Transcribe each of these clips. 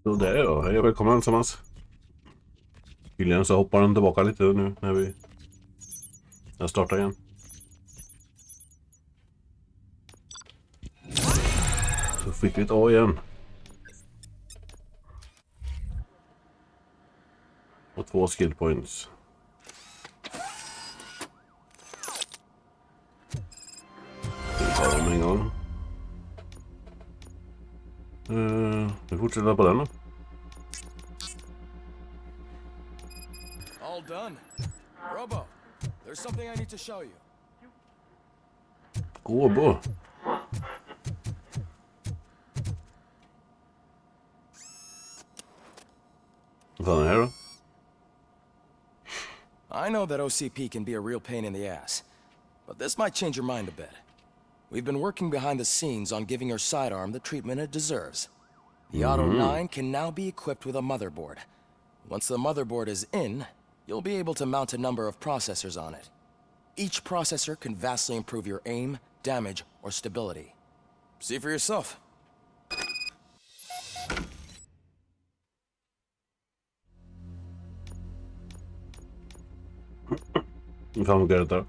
Så det är jag. Hej och välkomna allesammans. Tydligen så hoppar den tillbaka lite nu när jag startar igen. Så fick vi ett A igen. Och 2 skill points. Vi tar dem en gång. Vi fortsätter på den då. All done. Robo, there's something I need to show you. Robo. Vad fan är det här då? I know that OCP can be a real pain in the ass, but this might change your mind a bit. We've been working behind the scenes on giving your sidearm the treatment it deserves. The Auto 9 can now be equipped with a motherboard. Once the motherboard is in, you'll be able to mount a number of processors on it. Each processor can vastly improve your aim, damage, or stability. See for yourself. Hur fan funkar detta?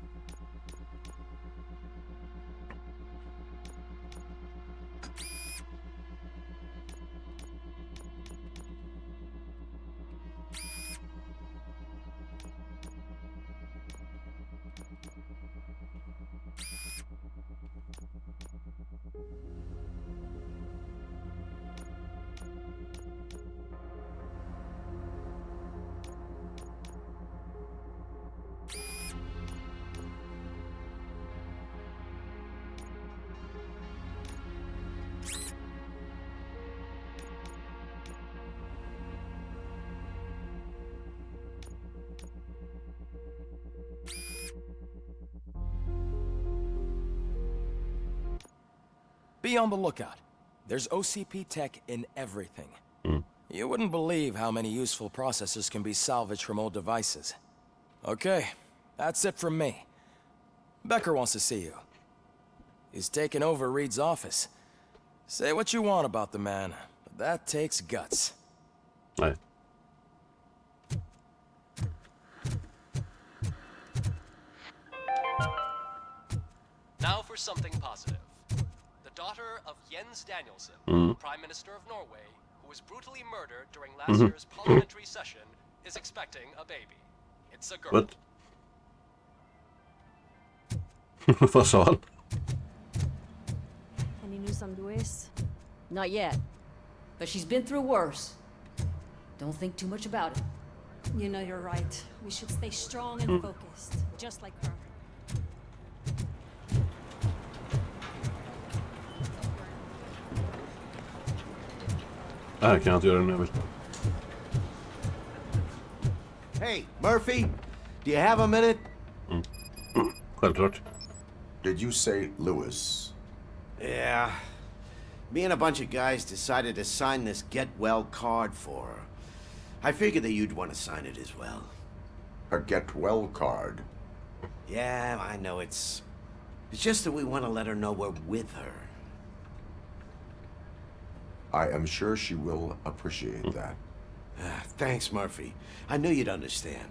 Be on the lookout. There's OCP tech in everything. You wouldn't believe how many useful processors can be salvaged from old devices. Okay, that's it from me. Becker wants to see you. He's taken over Reed's office. Say what you want about the man, but that takes guts. Nej. Now for something positive. The daughter of Jens Danielson, Prime Minister of Norway, who was brutally murdered during last year's parliamentary session, is expecting a baby. It's a girl. What? Vad sa han? Any news on Luis? Not yet. But she's been through worse. Don't think too much about it. You know you're right. We should stay strong and focused, just like her. Nej, kan jag inte göra det nu väl? Hey, Murphy, do you have a minute? Självklart. Did you say Lewis? Yeah. Me and a bunch of guys decided to sign this get well card for her. I figured that you'd want to sign it as well. A get well card? Yeah, I know it's just that we want to let her know we're with her. I am sure she will appreciate that. Thanks, Murphy. I knew you'd understand.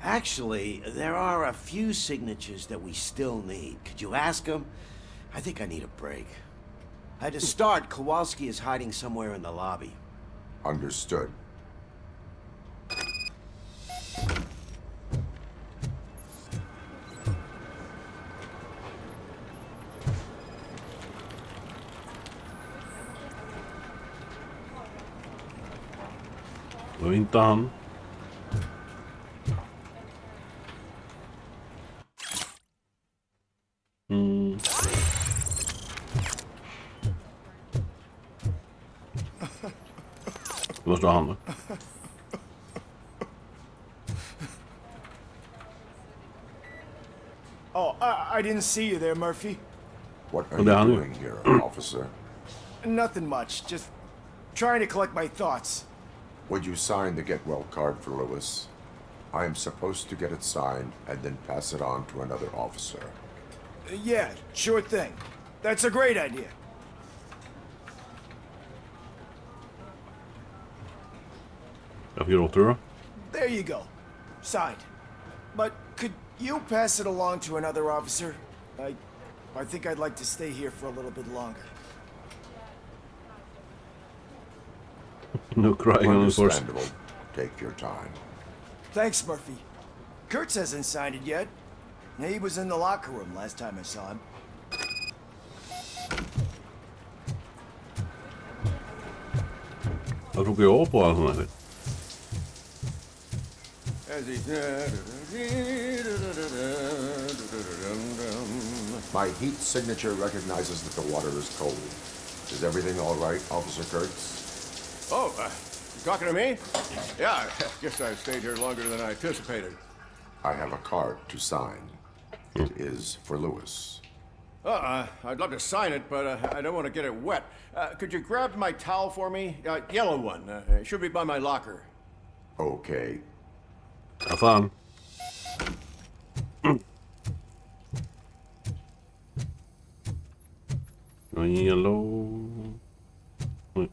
Actually, there are a few signatures that we still need. Could you ask them? I think I need a break. To start, Kowalski is hiding somewhere in the lobby. Understood. Det var inte han. Det måste vara han då. Oh, I didn't see you there, Murphy. What are Well, you down here. doing here, officer? Nothing much, just trying to collect my thoughts. Would you sign the get well card for Lewis? I am supposed to get it signed and then pass it on to another officer. Yeah, sure thing. That's a great idea. Jag fick åter då. There you go. Signed. But could you pass it along to another officer? I think I'd like to stay here for a little bit longer. No crying on the horse. Understandable. Take your time. Thanks, Murphy. Kurtz hasn't signed it yet. He was in the locker room last time I saw him. Vad tog jag på all sån här? My heat signature recognizes that the water is cold. Is everything all right, Officer Kurtz? Oh, you talking to me? Yeah, I guess I stayed here longer than I anticipated. I have a card to sign. It is for Lewis. I'd love to sign it, but I don't want to get it wet. Could you grab my towel for me? Yellow one. It should be by my locker. Okay. Ja, fan. Yellow. Oj.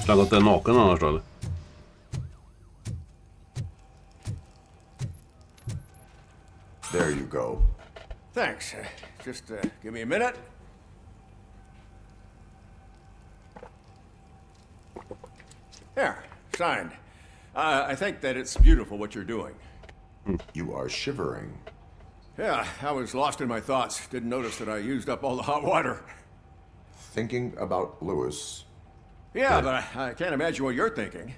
Skulle ha gått den naken annars då, eller? There you go. Thanks. Just give me a minute. There, signed. I think that it's beautiful what you're doing. You are shivering. Yeah, I was lost in my thoughts. Didn't notice that I used up all the hot water. Thinking about Lewis. Yeah, but I can't imagine what you're thinking.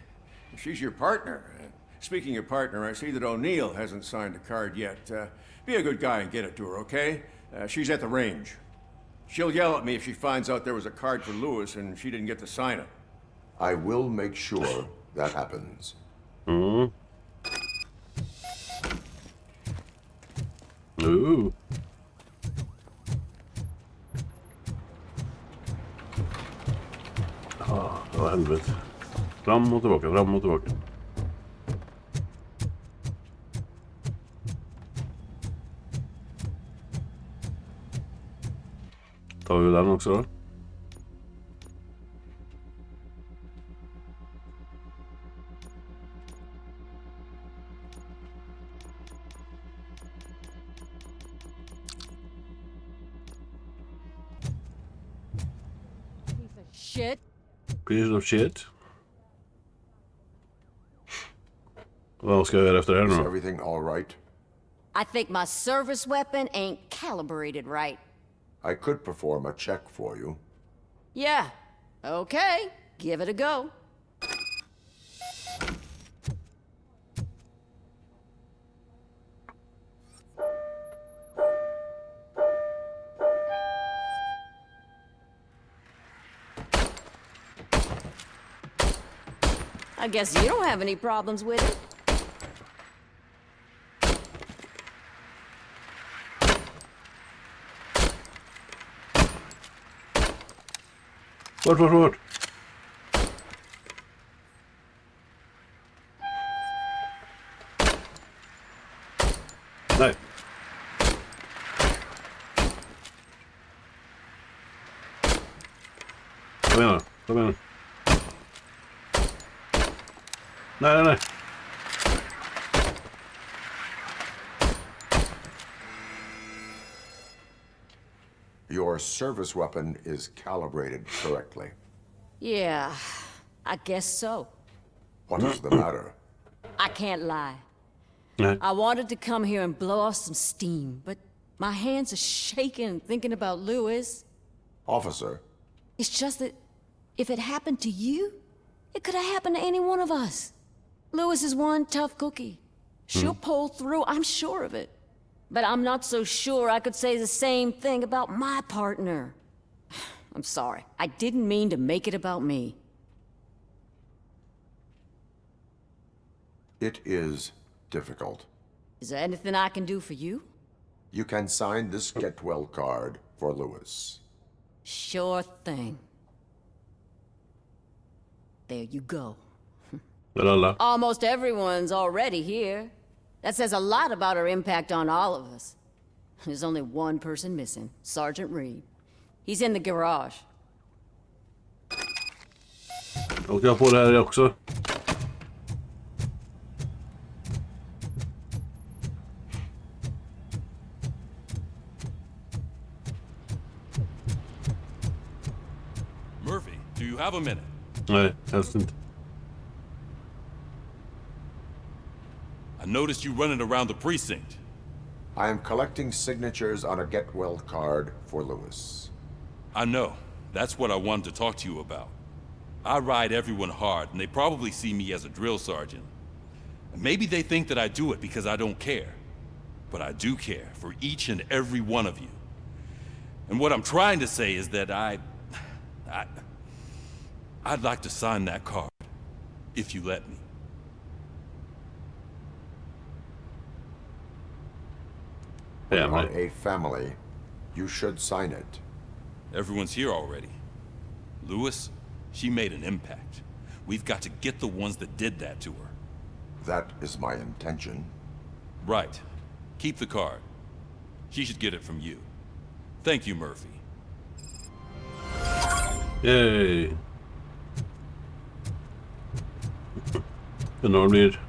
She's your partner. Speaking of partner, I see that O'Neill hasn't signed a card yet. Be a good guy and get it to her, okay? She's at the range. She'll yell at me if she finds out there was a card for Lewis and she didn't get to sign it. I will make sure that happens. Mm. Ooh. Vad helvete. Fram och tillbaka, fram och tillbaka. Tar vi den också då? Shit. Piece of shit. Vad ska jag göra efter det här Is nu? everything all right? I think my service weapon ain't calibrated right. I could perform a check for you. Yeah. Okay. Give it a go. I guess you don't have any problems with it. Vart? Nej. Kom igen då, kom igen. Nej. Your service weapon is calibrated correctly. Yeah, I guess so. What is the matter? I can't lie. Nej. I wanted to come here and blow off some steam, but my hands are shaking thinking about Lewis. Officer, It's just that if it happened to you, it could have happened to any one of us. Lewis is one tough cookie. She'll pull through, I'm sure of it. But I'm not so sure I could say the same thing about my partner. I'm sorry. I didn't mean to make it about me. it is difficult. Is there anything I can do for you? You can sign this get well card for Lewis. Sure thing. There you go. Lala. Almost everyone's already here. That says a lot about her impact on all of us. There's only one person missing, Sergeant Reed. He's in the garage. Åker jag på det här också? Murphy, do you have a minute? Nej, helst inte. I noticed you running around the precinct. I am collecting signatures on a get well card for Lewis. I know. That's what I wanted to talk to you about. I ride everyone hard, and they probably see me as a drill sergeant. Maybe they think that I do it because I don't care. But I do care for each and every one of you. And what I'm trying to say is that I'd like to sign that card, if you let me. We Yeah, are right. a family. You should sign it. Everyone's here already. Lewis, she made an impact. We've got to get the ones that did that to her. That is my intention. Right. Keep the card. She should get it from you. Thank you, Murphy. Yay! Undrar vad det blir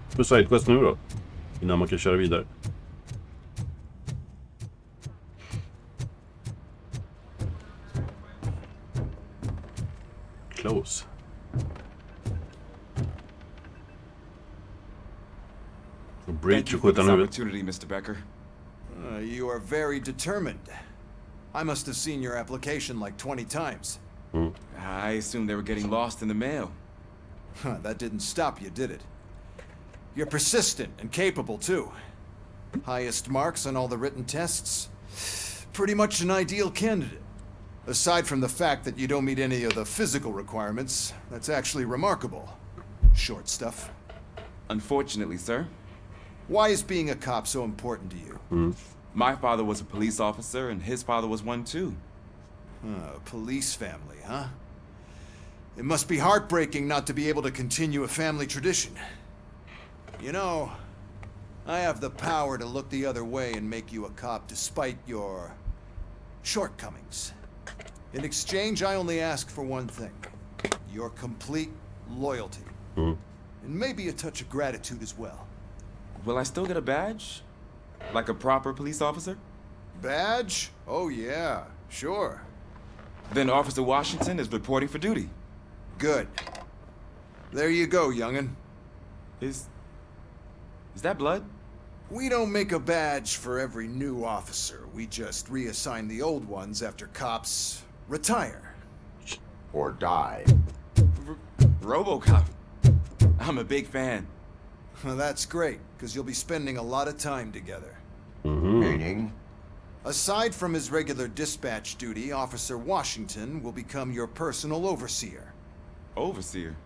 för sidequest nu då? Innan man kan köra vidare. Close. Bridge och skjuta huvudet. Opportunity, Mr. Becker. You are very determined. I must have seen your application like 20 times. I assumed they were getting lost in the mail. That didn't stop you, did it? You're persistent and capable, too. Highest marks on all the written tests. Pretty much an ideal candidate. Aside from the fact that you don't meet any of the physical requirements, that's actually remarkable. Short stuff. Unfortunately, sir. Why is being a cop so important to you? My father was a police officer, and his father was one, too. A police family, huh? It must be heartbreaking not to be able to continue a family tradition. You know, I have the power to look the other way and make you a cop despite your shortcomings. In exchange, I only ask for one thing. Your complete loyalty. And maybe a touch of gratitude as well. Will I still get a badge? Like a proper police officer? Badge? Oh yeah, sure. Then Officer Washington is reporting for duty. Good. There you go, young'un. Is that blood? We don't make a badge for every new officer. We just reassign the old ones after cops retire. Or die. Robocop. I'm a big fan. Well, that's great, because you'll be spending a lot of time together. Meaning? Aside from his regular dispatch duty, Officer Washington will become your personal overseer. Overseer?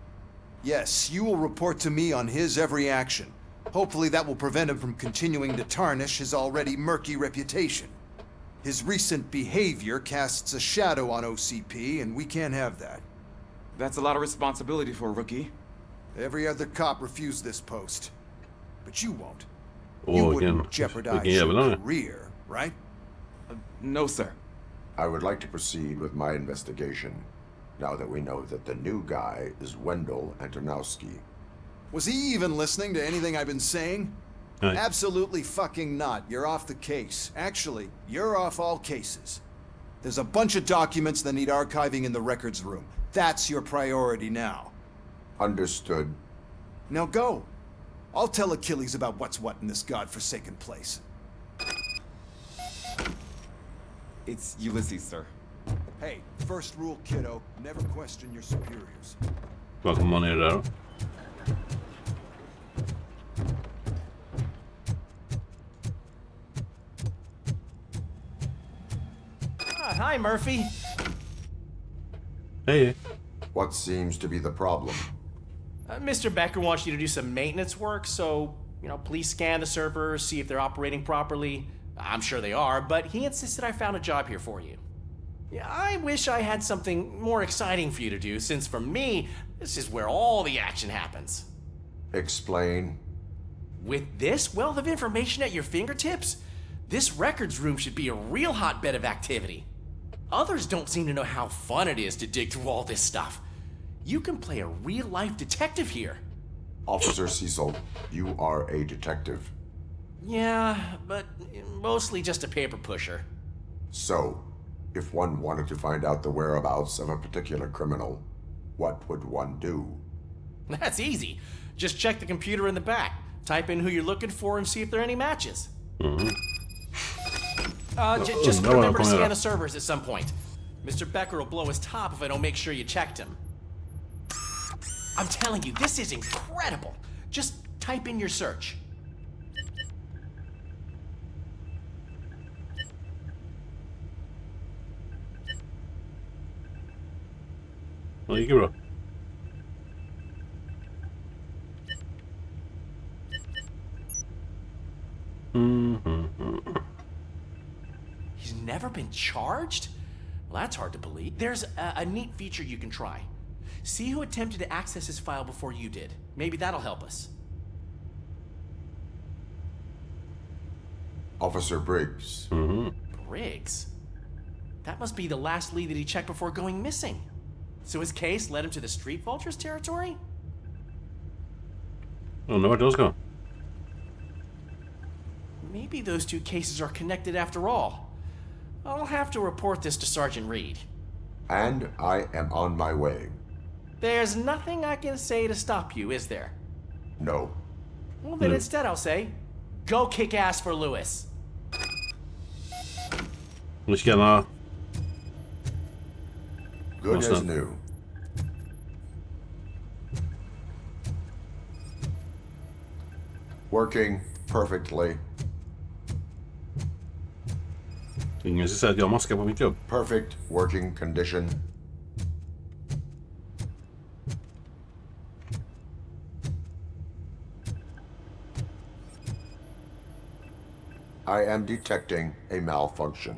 Yes, you will report to me on his every action. Hopefully that will prevent him from continuing to tarnish his already murky reputation. His recent behavior casts a shadow on OCP, and we can't have that. That's a lot of responsibility for a rookie. Every other cop refused this post. But you won't. Åh, You vilken wouldn't jeopardize jävel han your är. career, right? No, sir. I would like to proceed with my investigation, now that we know that the new guy is Wendell Antonowski. Was he even listening to anything I've been saying? Right. Absolutely fucking not. You're off the case. Actually, you're off all cases. There's a bunch of documents that need archiving in the records room. That's your priority now. Understood. Now go. I'll tell Achilles about what's what in this godforsaken place. It's Ulysses, sir. Hey, first rule, kiddo. Never question your superiors. Vad kommer man ner där då? Hi, Murphy. Hej. What seems to be the problem? Mr. Becker wants you to do some maintenance work, so, please scan the servers, see if they're operating properly. I'm sure they are, but he insisted I found a job here for you. Yeah, I wish I had something more exciting for you to do, since for me, this is where all the action happens. Explain. With this wealth of information at your fingertips, this records room should be a real hotbed of activity. Others don't seem to know how fun it is to dig through all this stuff. You can play a real-life detective here. Officer Cecil, you are a detective. Yeah, but mostly just a paper pusher. So, if one wanted to find out the whereabouts of a particular criminal, what would one do? That's easy. Just check the computer in the back, type in who you're looking for, and see if there are any matches. Just remember to scan the servers at some point. Mr. Becker will blow his top if I don't make sure you checked him. I'm telling you, this is incredible. Just type in your search. Det gick ju bra. He's never been charged? Well, that's hard to believe. There's a neat feature you can try. See who attempted to access his file before you did. Maybe that'll help us. Officer Briggs. Briggs? That must be the last lead that he checked before going missing. So his case led him to the Street Vultures territory? Undrar vart jag ska. Maybe those two cases are connected after all. I'll have to report this to Sergeant Reed. And I am on my way. There's nothing I can say to stop you, is there? No. Well, then instead I'll say, go kick ass for Lewis. Nu ska jag Good as new. Working perfectly. Ingen ska säga att jag maskar på mitt jobb. Perfect working condition. I am detecting a malfunction.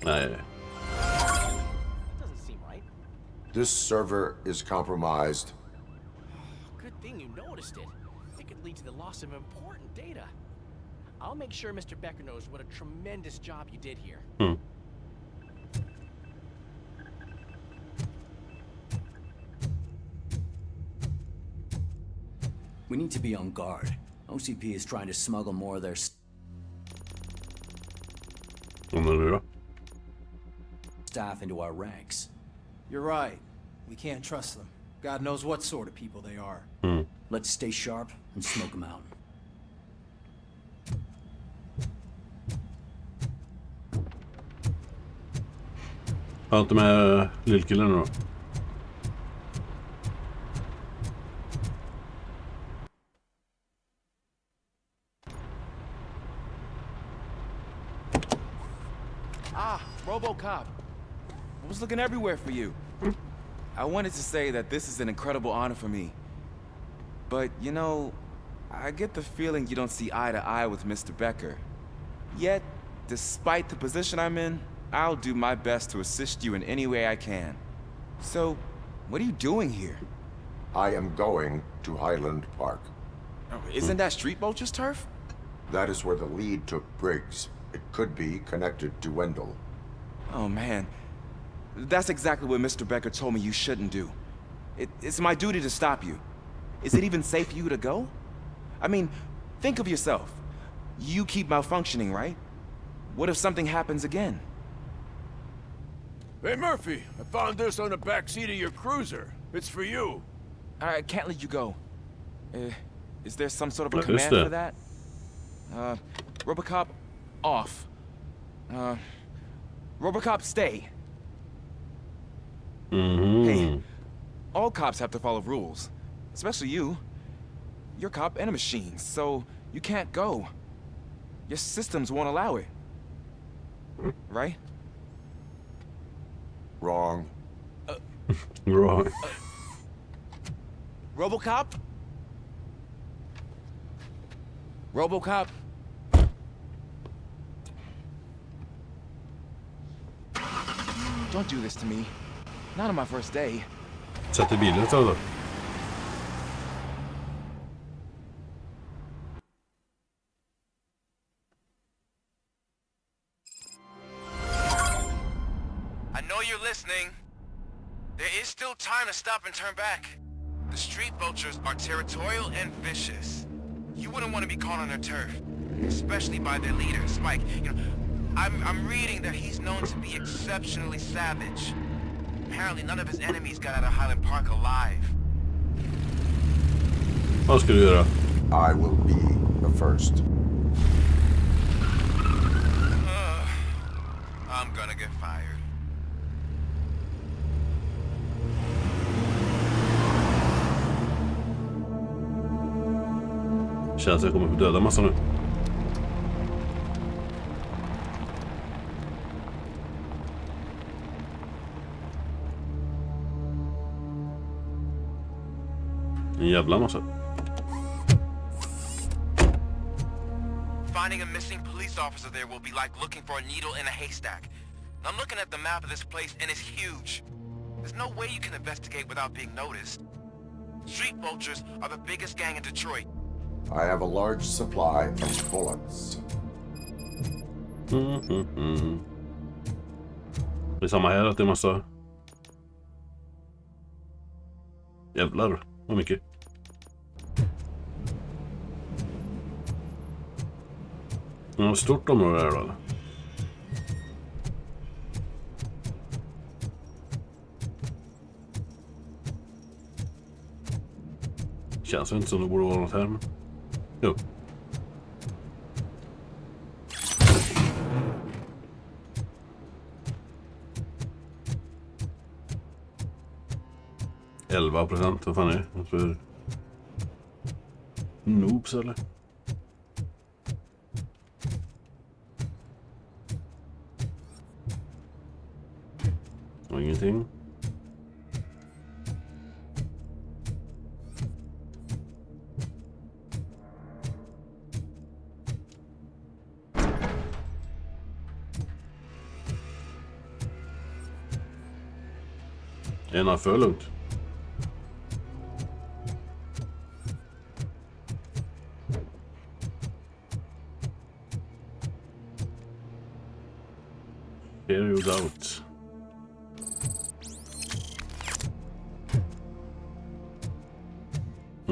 Nej. Doesn't seem right. This server is compromised. Good thing you noticed it. It could lead to the loss of important data. I'll make sure Mr. Becker knows what a tremendous job you did here. We need to be on guard. OCP is trying to smuggle more of their staff into our ranks. You're right. We can't trust them. God knows what sort of people they are. Let's stay sharp and smoke them out. Allt med lillkillen då. Robocop. I was looking everywhere for you. I wanted to say that this is an incredible honor for me. But, you know, I get the feeling you don't see eye to eye with Mr. Becker. Yet, despite the position I'm in, I'll do my best to assist you in any way I can. So, what are you doing here? I am going to Highland Park. Oh, isn't that Street Vulture's turf? That is where the lead took Briggs. It could be connected to Wendell. Oh, man. That's exactly what Mr. Becker told me you shouldn't do. It's my duty to stop you. Is it even safe for you to go? I mean, think of yourself. You keep malfunctioning, right? What if something happens again? Hey, Murphy, I found this on the back seat of your cruiser. It's for you. I can't let you go. Is there some sort of a command for that? Robocop, off. Robocop, stay. Hey, all cops have to follow rules. Especially you. You're a cop and a machine, so you can't go. Your systems won't allow it. Right? Wrong. Wrong. Robocop? Robocop? Don't do this to me. Not on my first day. Sätt i bilen så då. know you're listening. There is still time to stop and turn back. The street vultures are territorial and vicious. You wouldn't want to be caught on their turf, especially by their leader, Spike. You know, I'm reading that he's known to be exceptionally savage. Apparently none of his enemies got out of Highland Park alive. Vad ska du göra? I will be the first. I'm gonna get fired. Känns att jag kommer få döda massa nu. En jävla massa. Finding a missing police officer there will be like looking for a needle in a haystack. I'm looking at the map of this place and it's huge. There's no way you can investigate without being noticed. Street vultures are the biggest gang in Detroit. I have a large supply of bullets. Det är samma här att det är massa... Jävlar, vad mycket. Det är ett stort område här då, eller? Känns inte som det borde vara något här, men... Jo. %, vad fan är det? För... Noobs, eller? Och ingenting. Ena för lugnt. Here you doubt.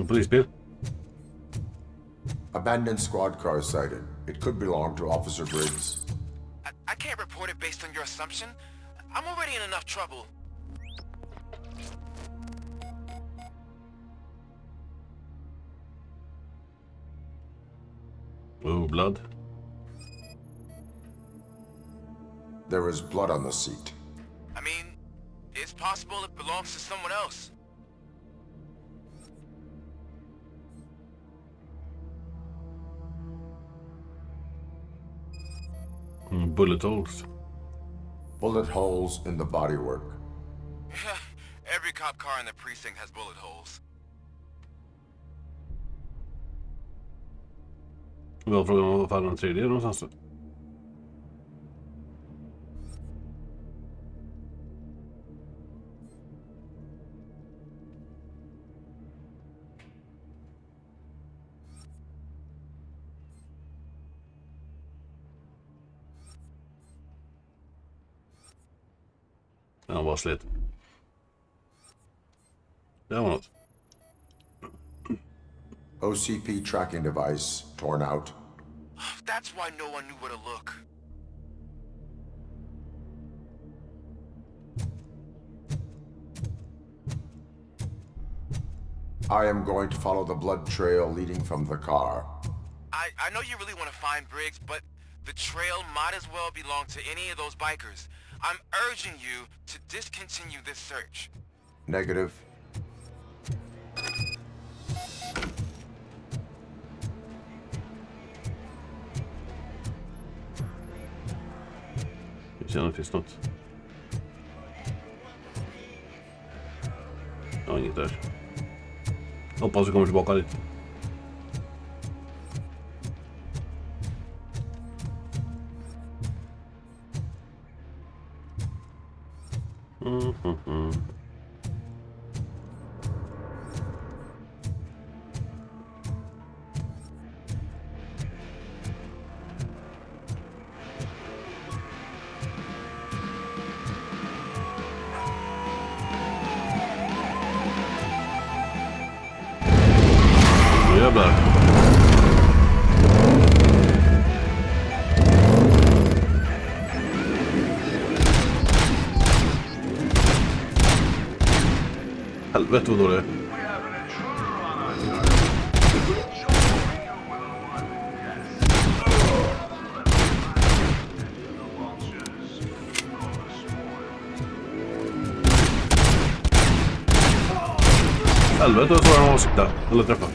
Polisbil. Abandoned squad car sighted. It could belong to Officer Briggs. I can't report it based on your assumption. I'm already in enough trouble. Oh, blood. There is blood on the seat. I mean, it's possible it belongs to someone else. Bullet holes. Bullet holes in the bodywork. Every cop car in the precinct has bullet holes. Jag frågar vad fan den tredje är någonstans då. Den var slet. Det var något. OCP tracking device torn out. That's why no one knew where to look. I am going to follow the blood trail leading from the car. I know you really want to find Briggs, but the trail might as well belong to any of those bikers. I'm urging you to discontinue this search. Negative. Jag känner att det finns något. Ja, inget där. Hoppas vi kommer tillbaka dit. Helvete vad dåligt. Helvete vad svårare att sikta. Eller träffa.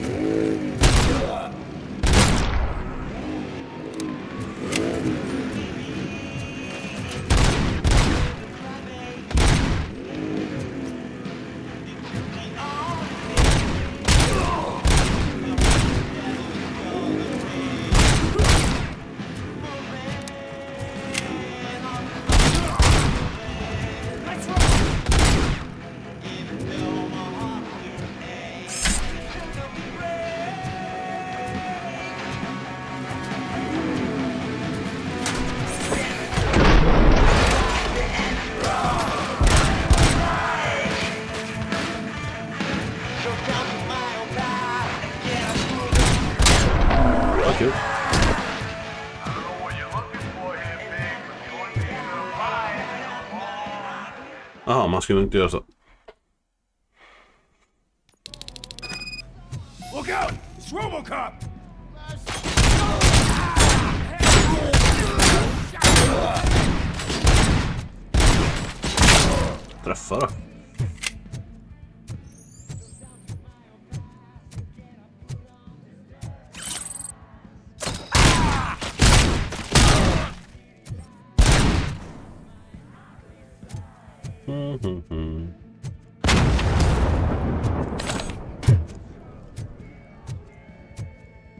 Kul. Aha, man skulle inte göra så. Look out! It's Robocop! Träffa då.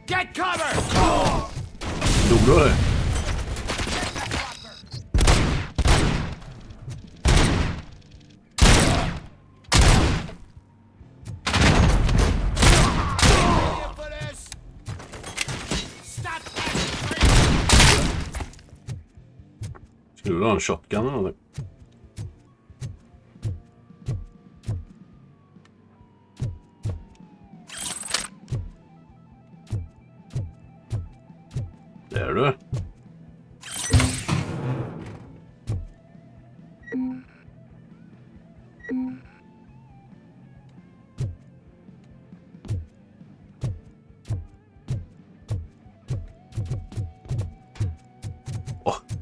Get cover! Dog du det? Skulle du ha en shotgun eller någonting? Där du.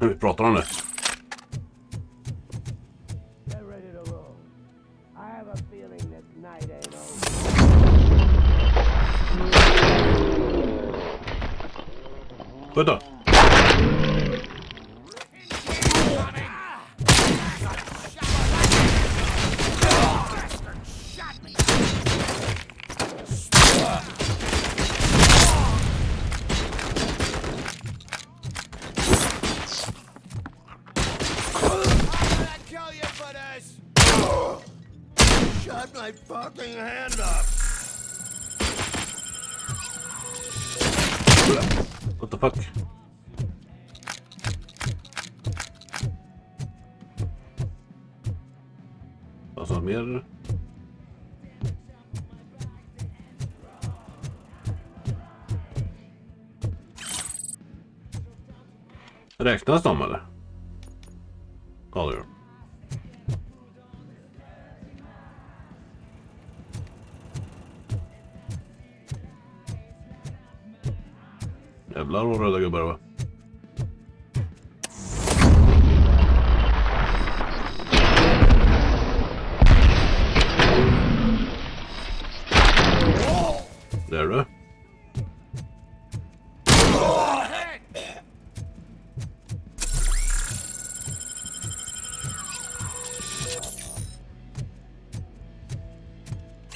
Vi pratar om det. Vänta. Shut my fucking hand up! What the fuck? Alltså mer. Räknas de eller? Ja, det gör. Jävlar vad röda gubbar va? Där du.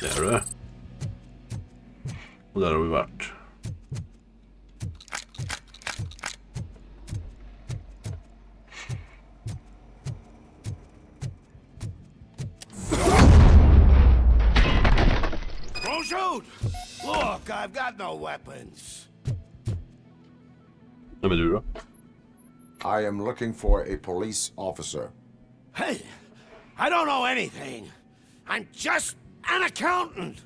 Där du. Och där har vi varit. Shoot! Look, I've got no weapons. Nej men du då? I am looking for a police officer. Hey, I don't know anything. I'm just an accountant.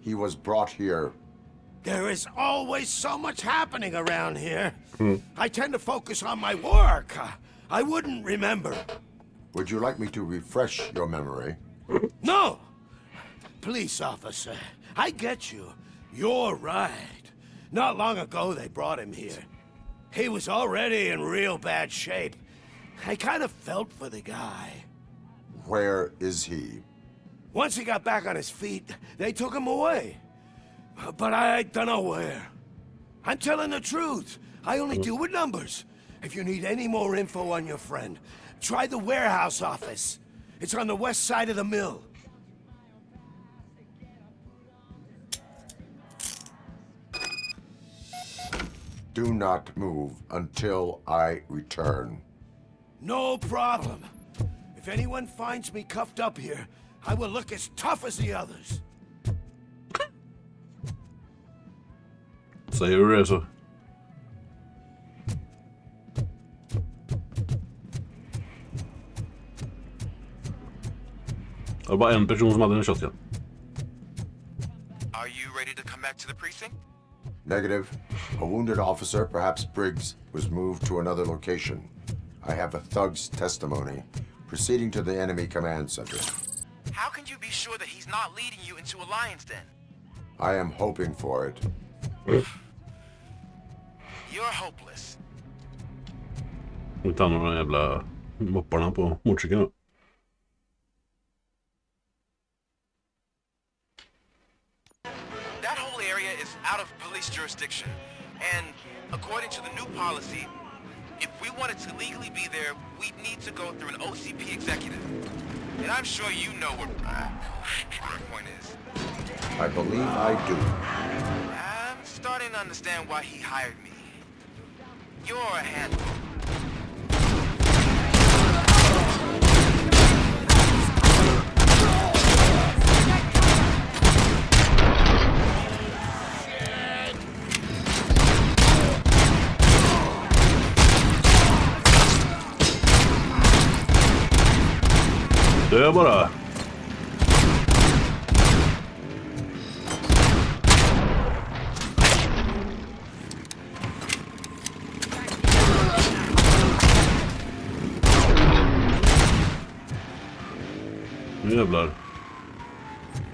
He was brought here. There is always so much happening around here. I tend to focus on my work. I wouldn't remember. Would you like me to refresh your memory? No! police officer. I get you. You're right. Not long ago, they brought him here. He was already in real bad shape. I kind of felt for the guy. Where is he? Once he got back on his feet, they took him away. But I don't know where. I'm telling the truth. I only deal with numbers. If you need any more info on your friend, try the warehouse office. It's on the west side of the mill. Do not move until I return. No problem. If anyone finds me cuffed up here, I will look as tough as the others. Säger du det så? Det var bara en person som hade en shotgun. Are you ready to come back to the precinct? Negative. A wounded officer, perhaps Briggs, was moved to another location. I have a thug's testimony proceeding to the enemy command center. How can you be sure that he's not leading you into Alliance then? I am hoping for it. You're hopeless. Vi tar några jävla mopparna på motorcykeln då. That whole area is out of police jurisdiction. And according to the new policy, if we wanted to legally be there, we'd need to go through an OCP executive. And I'm sure you know what our point is. I believe I do. I'm starting to understand why he hired me. You're a handful. Dö bara. Nu jävlar.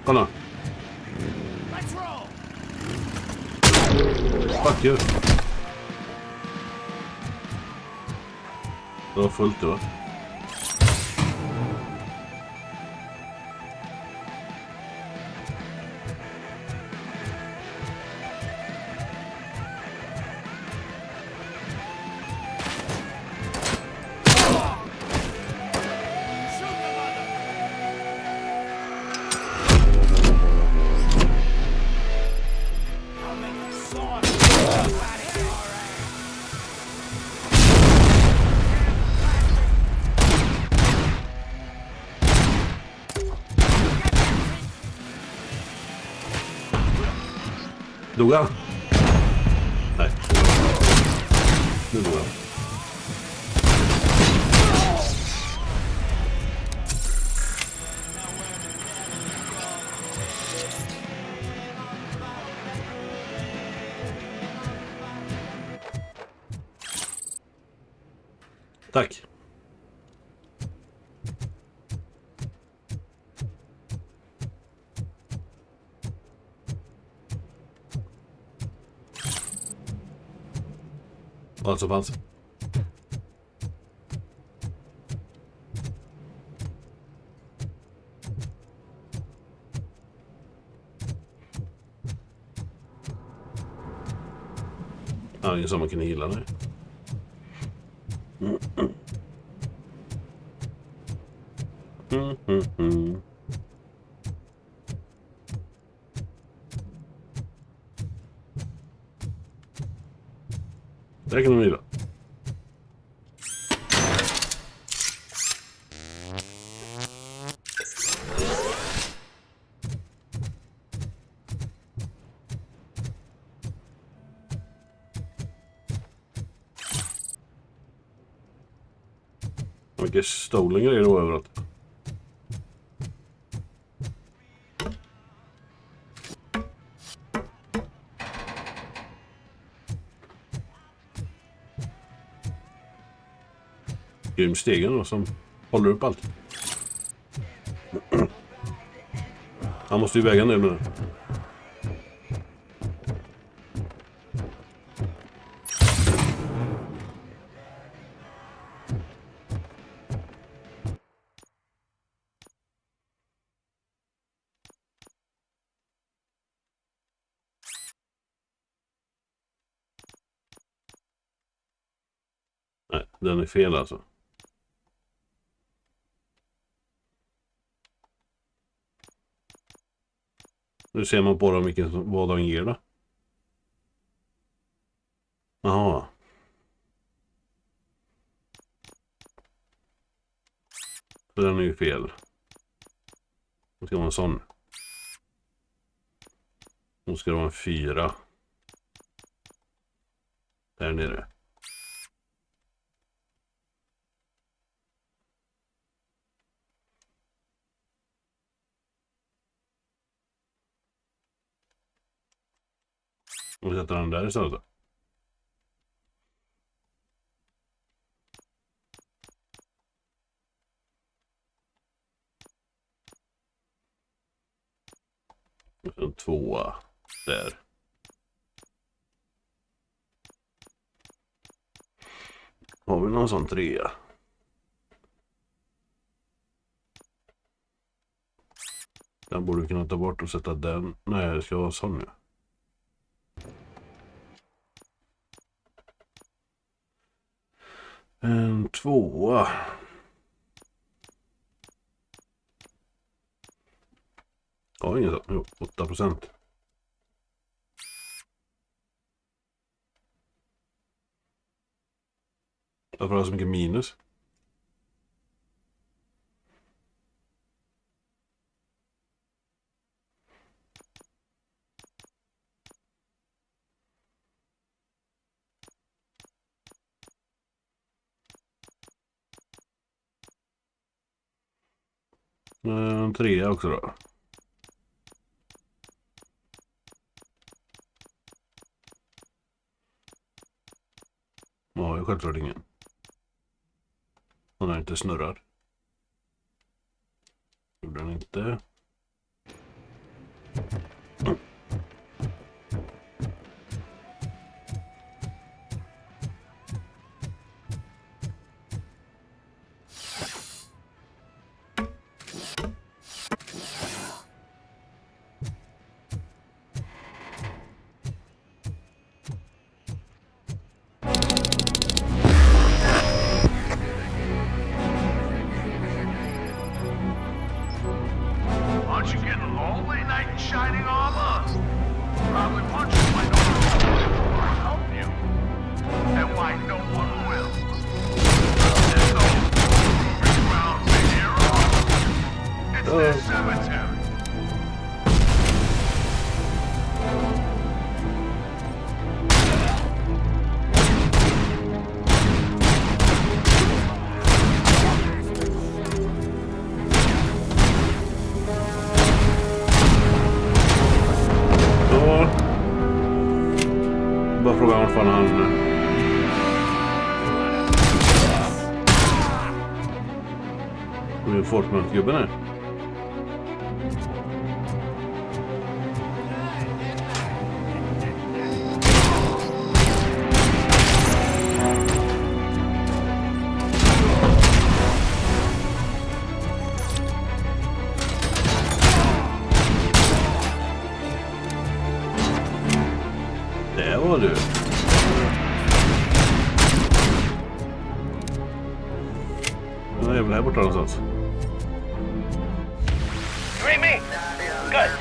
Kolla. Fuck you. Det var fullt då. Dog han? Nej. Nu dog han. Tack. Allt som fanns. Ja, ingen som man kan gilla det. Det kan de gilla. Mycket stolen grejer då överallt. Grym stegen då som håller upp allt. Han måste ju väga en del nu. Nej, den är fel alltså. Nu ser man på dem vad de ger då. Jaha. Så den är ju fel. Nu ska vara en sån. Nu ska det vara en 4. Där nere. Och sätter den där istället då. Och så en 2 där. Har vi någon sån 3? Den borde vi kunna ta bort och sätta den. Nej, det ska vara sån nu. En 2. Ja, ingen så. Jo, 8%. Varför har jag så mycket minus? En 3 också då. Ja, jag självklart ingen. Hon är inte snurrad. Gjorde den inte. Aren't you getting lonely, knight in shining armor? Probably punching my nose help you. And why no one will. There's no moving ground for heroes. It's their cemetery. Bara fråga vad fan han... Hur är Fortnite-gubben här? Det var du. Ja, jag är väl här borta någonstans. You read me? Good.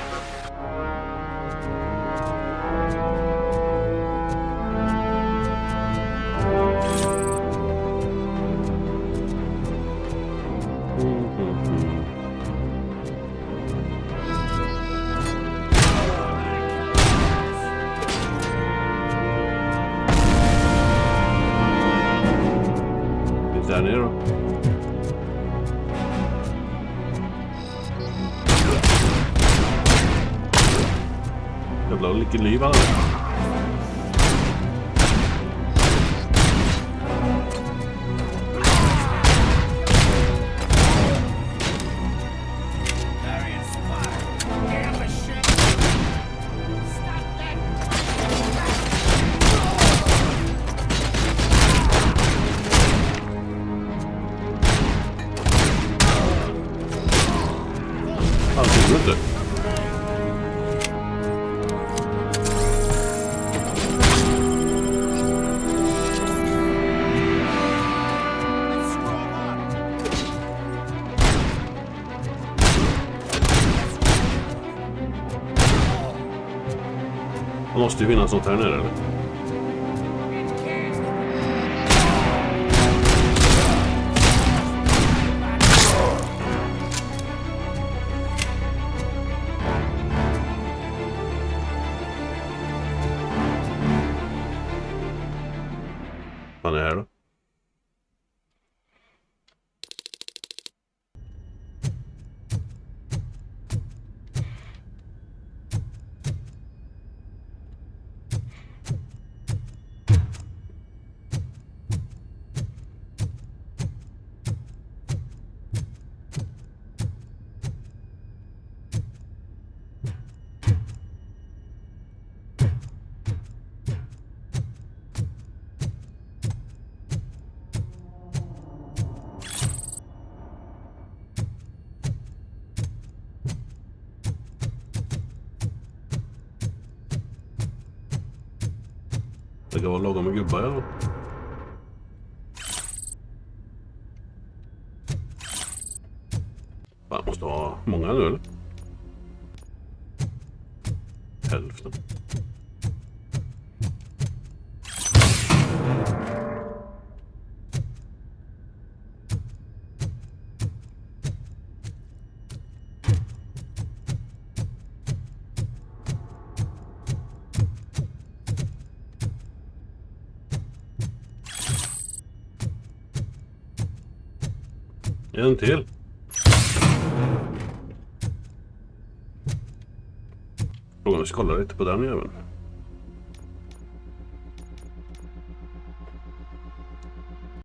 Där nere då. Jävlar vilken liv han har. måste ju finnas något här nere, eller? Vad är det här då? Det kan vara lagom med gubbar, eller? Man måste ha många nu, eller? Hälften. En till. Frågan, vi ska kolla lite på den även.